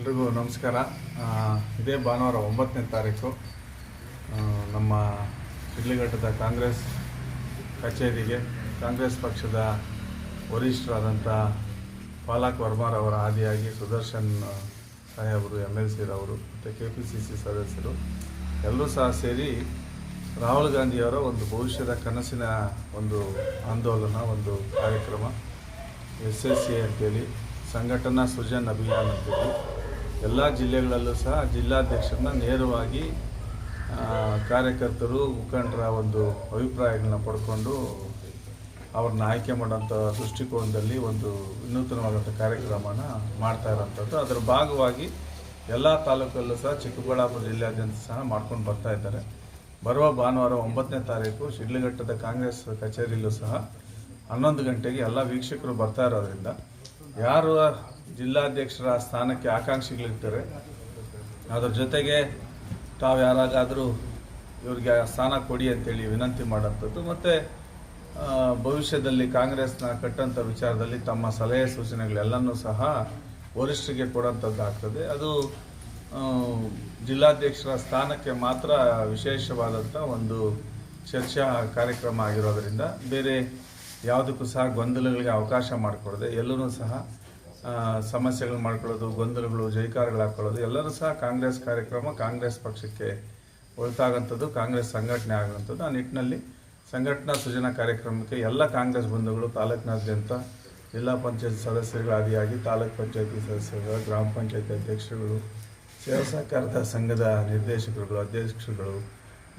ಎಲ್ರಿಗೂ ನಮಸ್ಕಾರ. ಇದೇ ಭಾನುವಾರ 9ನೇ ತಾರೀಕು ನಮ್ಮ ಶಿಡ್ಲಘಟ್ಟದ ಕಾಂಗ್ರೆಸ್ ಕಚೇರಿಗೆ ಕಾಂಗ್ರೆಸ್ ಪಕ್ಷದ ವರಿಷ್ಠರಾದಂಥ ಪಾಲಕ್ ವರ್ಮಾರವರ ಆದಿಯಾಗಿ ಸುದರ್ಶನ್ ಸಾಹೇಬರು MLC ರವರು ಮತ್ತು KPCC ಸದಸ್ಯರು ಎಲ್ಲರೂ ಸಹ ಸೇರಿ ರಾಹುಲ್ ಗಾಂಧಿಯವರ ಒಂದು ಭವಿಷ್ಯದ ಕನಸಿನ ಒಂದು ಆಂದೋಲನ, ಒಂದು ಕಾರ್ಯಕ್ರಮ SSA ಅಂತೇಳಿ ಸಂಘಟನಾ ಸೃಜನ್ ಅಭಿಯಾನ ಅಂತೇಳಿ ಎಲ್ಲ ಜಿಲ್ಲೆಗಳಲ್ಲೂ ಸಹ ಜಿಲ್ಲಾಧ್ಯಕ್ಷರನ್ನ ನೇರವಾಗಿ ಕಾರ್ಯಕರ್ತರು, ಮುಖಂಡರ ಒಂದು ಅಭಿಪ್ರಾಯಗಳನ್ನ ಪಡ್ಕೊಂಡು ಅವ್ರನ್ನ ಆಯ್ಕೆ ಮಾಡೋಂಥ ದೃಷ್ಟಿಕೋನದಲ್ಲಿ ಒಂದು ವಿನೂತನವಾದಂಥ ಕಾರ್ಯಕ್ರಮನ ಮಾಡ್ತಾ ಇರೋಂಥದ್ದು. ಅದರ ಭಾಗವಾಗಿ ಎಲ್ಲ ತಾಲೂಕಲ್ಲೂ ಸಹ ಚಿಕ್ಕಬಳ್ಳಾಪುರ ಜಿಲ್ಲೆಯಾದ್ಯಂತ ಸಹ ಮಾಡ್ಕೊಂಡು ಬರ್ತಾ ಇದ್ದಾರೆ. ಬರುವ ಭಾನುವಾರ 9ನೇ ತಾರೀಕು ಶಿಡ್ಲಘಟ್ಟದ ಕಾಂಗ್ರೆಸ್ ಕಚೇರಿಯಲ್ಲೂ ಸಹ 11 ಗಂಟೆಗೆ ಎಲ್ಲ ವೀಕ್ಷಕರು ಬರ್ತಾ ಇರೋದ್ರಿಂದ ಯಾರು ಜಿಲ್ಲಾಧ್ಯಕ್ಷರ ಸ್ಥಾನಕ್ಕೆ ಆಕಾಂಕ್ಷಿಗಳಿರ್ತಾರೆ ಅದರ ಜೊತೆಗೆ ತಾವು ಯಾರಾಗಾದರೂ ಇವ್ರಿಗೆ ಸ್ಥಾನ ಕೊಡಿ ಅಂತೇಳಿ ವಿನಂತಿ ಮಾಡೋಂಥದ್ದು, ಮತ್ತು ಭವಿಷ್ಯದಲ್ಲಿ ಕಾಂಗ್ರೆಸ್ನ ಕಟ್ಟಂಥ ವಿಚಾರದಲ್ಲಿ ತಮ್ಮ ಸಲಹೆ ಸೂಚನೆಗಳೆಲ್ಲನೂ ಸಹ ವರಿಷ್ಠರಿಗೆ ಕೊಡೋಂಥದ್ದು ಆಗ್ತದೆ. ಅದು ಜಿಲ್ಲಾಧ್ಯಕ್ಷರ ಸ್ಥಾನಕ್ಕೆ ಮಾತ್ರ ವಿಶೇಷವಾದಂಥ ಒಂದು ಚರ್ಚಾ ಕಾರ್ಯಕ್ರಮ ಆಗಿರೋದರಿಂದ ಬೇರೆ ಯಾವುದಕ್ಕೂ ಸಹ ಗೊಂದಲಗಳಿಗೆ ಅವಕಾಶ ಮಾಡಿಕೊಡದೆ ಎಲ್ಲರೂ ಸಹ ಸಮಸ್ಯೆಗಳು ಮಾಡ್ಕೊಳ್ಳೋದು, ಗೊಂದಲಗಳು, ಜೈಕಾರಗಳು ಹಾಕ್ಕೊಳ್ಳೋದು ಎಲ್ಲರೂ ಸಹ ಕಾಂಗ್ರೆಸ್ ಕಾರ್ಯಕ್ರಮ, ಕಾಂಗ್ರೆಸ್ ಪಕ್ಷಕ್ಕೆ ಒಳಿತಾಗಂಥದ್ದು, ಕಾಂಗ್ರೆಸ್ ಸಂಘಟನೆ ಆಗುವಂಥದ್ದು. ಆ ನಿಟ್ಟಿನಲ್ಲಿ ಸಂಘಟನಾ ಸೃಜನಾ ಕಾರ್ಯಕ್ರಮಕ್ಕೆ ಎಲ್ಲ ಕಾಂಗ್ರೆಸ್ ಬಂಧುಗಳು ತಾಲೂಕಿನಾದ್ಯಂತ ಜಿಲ್ಲಾ ಪಂಚಾಯತ್ ಸದಸ್ಯರುಗಳ ಆದಿಯಾಗಿ ತಾಲೂಕ್ ಪಂಚಾಯತಿ ಸದಸ್ಯರುಗಳು, ಗ್ರಾಮ ಪಂಚಾಯತಿ ಅಧ್ಯಕ್ಷರುಗಳು, ಸೇವಾ ಸಹಕಾರದ ಸಂಘದ ನಿರ್ದೇಶಕರುಗಳು, ಅಧ್ಯಕ್ಷರುಗಳು,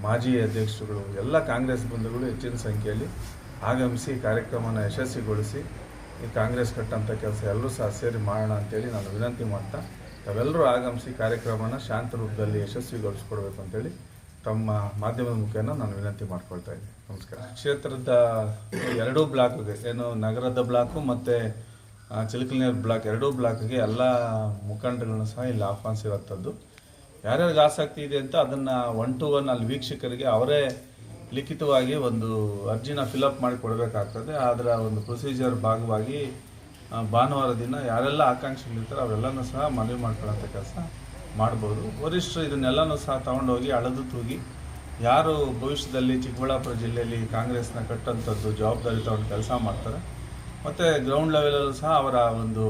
ಮಾಜಿ ಅಧ್ಯಕ್ಷರುಗಳು ಎಲ್ಲ ಕಾಂಗ್ರೆಸ್ ಬಂಧುಗಳು ಹೆಚ್ಚಿನ ಸಂಖ್ಯೆಯಲ್ಲಿ ಆಗಮಿಸಿ ಕಾರ್ಯಕ್ರಮನ ಯಶಸ್ವಿಗೊಳಿಸಿ ಈ ಕಾಂಗ್ರೆಸ್ ಕಟ್ಟಂಥ ಕೆಲಸ ಎಲ್ಲರೂ ಸಹ ಸೇರಿ ಮಾಡೋಣ ಅಂತೇಳಿ ನಾನು ವಿನಂತಿ ಮಾಡ್ತಾ, ತಾವೆಲ್ಲರೂ ಆಗಮಿಸಿ ಕಾರ್ಯಕ್ರಮನ ಶಾಂತ ರೂಪದಲ್ಲಿ ಯಶಸ್ವಿಗೊಳಿಸ್ಕೊಡ್ಬೇಕು ಅಂತೇಳಿ ತಮ್ಮ ಮಾಧ್ಯಮದ ಮುಖೇನ ನಾನು ವಿನಂತಿ ಮಾಡ್ಕೊಳ್ತಾ ಇದ್ದೀನಿ. ನಮಸ್ಕಾರ. ಕ್ಷೇತ್ರದ 2 ಬ್ಲಾಕ್ಗೆ, ಏನು ನಗರದ ಬ್ಲಾಕು ಮತ್ತು ಚಿಲಕಲನೀರು ಬ್ಲಾಕ್ 2 ಬ್ಲಾಕ್ಗೆ ಎಲ್ಲ ಮುಖಂಡಗಳನ್ನ ಸಹ ಇಲ್ಲಿ ಆಹ್ವಾನಿಸಿರೋಂಥದ್ದು. ಯಾರ್ಯಾರಿಗೆ ಆಸಕ್ತಿ ಇದೆ ಅಂತ ಅದನ್ನು 1 to 1 ಅಲ್ಲಿ ವೀಕ್ಷಕರಿಗೆ ಅವರೇ ಲಿಖಿತವಾಗಿ ಒಂದು ಅರ್ಜಿನ ಫಿಲಪ್ ಮಾಡಿ ಕೊಡಬೇಕಾಗ್ತದೆ. ಅದರ ಒಂದು ಪ್ರೊಸೀಜರ್ ಭಾಗವಾಗಿ ಭಾನುವಾರ ದಿನ ಯಾರೆಲ್ಲ ಆಕಾಂಕ್ಷಿಗಳಿರ್ತಾರೆ ಅವರೆಲ್ಲನೂ ಸಹ ಮನವಿ ಮಾಡ್ಕೊಳ್ಳೋಂಥ ಕೆಲಸ ಮಾಡ್ಬೋದು. ವರಿಷ್ಠರು ಇದನ್ನೆಲ್ಲನೂ ಸಹ ತೊಗೊಂಡೋಗಿ ಅಳೆದು ತೂಗಿ ಯಾರು ಭವಿಷ್ಯದಲ್ಲಿ ಚಿಕ್ಕಬಳ್ಳಾಪುರ ಜಿಲ್ಲೆಯಲ್ಲಿ ಕಾಂಗ್ರೆಸ್ನ ಕಟ್ಟಂಥದ್ದು ಜವಾಬ್ದಾರಿ ತೊಗೊಂಡು ಕೆಲಸ ಮಾಡ್ತಾರೆ ಮತ್ತು ಗ್ರೌಂಡ್ ಲೆವೆಲಲ್ಲೂ ಸಹ ಅವರ ಒಂದು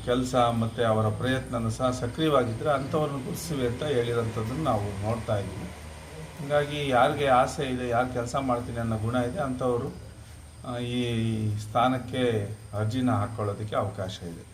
ಕೆಲಸ ಮತ್ತು ಅವರ ಪ್ರಯತ್ನನೂ ಸಹ ಸಕ್ರಿಯವಾಗಿದ್ದರೆ ಅಂಥವ್ರನ್ನ ಗುರುತಿಸಿವೆ ಅಂತ ಹೇಳಿರೋಂಥದ್ದನ್ನು ನಾವು ನೋಡ್ತಾ ಇದ್ದೀವಿ. ಹೀಗಾಗಿ ಯಾರಿಗೆ ಆಸೆ ಇದೆ, ಯಾರು ಕೆಲಸ ಮಾಡ್ತೀನಿ ಅನ್ನೋ ಗುಣ ಇದೆ ಅಂಥವರು ಈ ಸ್ಥಾನಕ್ಕೆ ಅರ್ಜಿನ ಹಾಕ್ಕೊಳ್ಳೋದಕ್ಕೆ ಅವಕಾಶ ಇದೆ.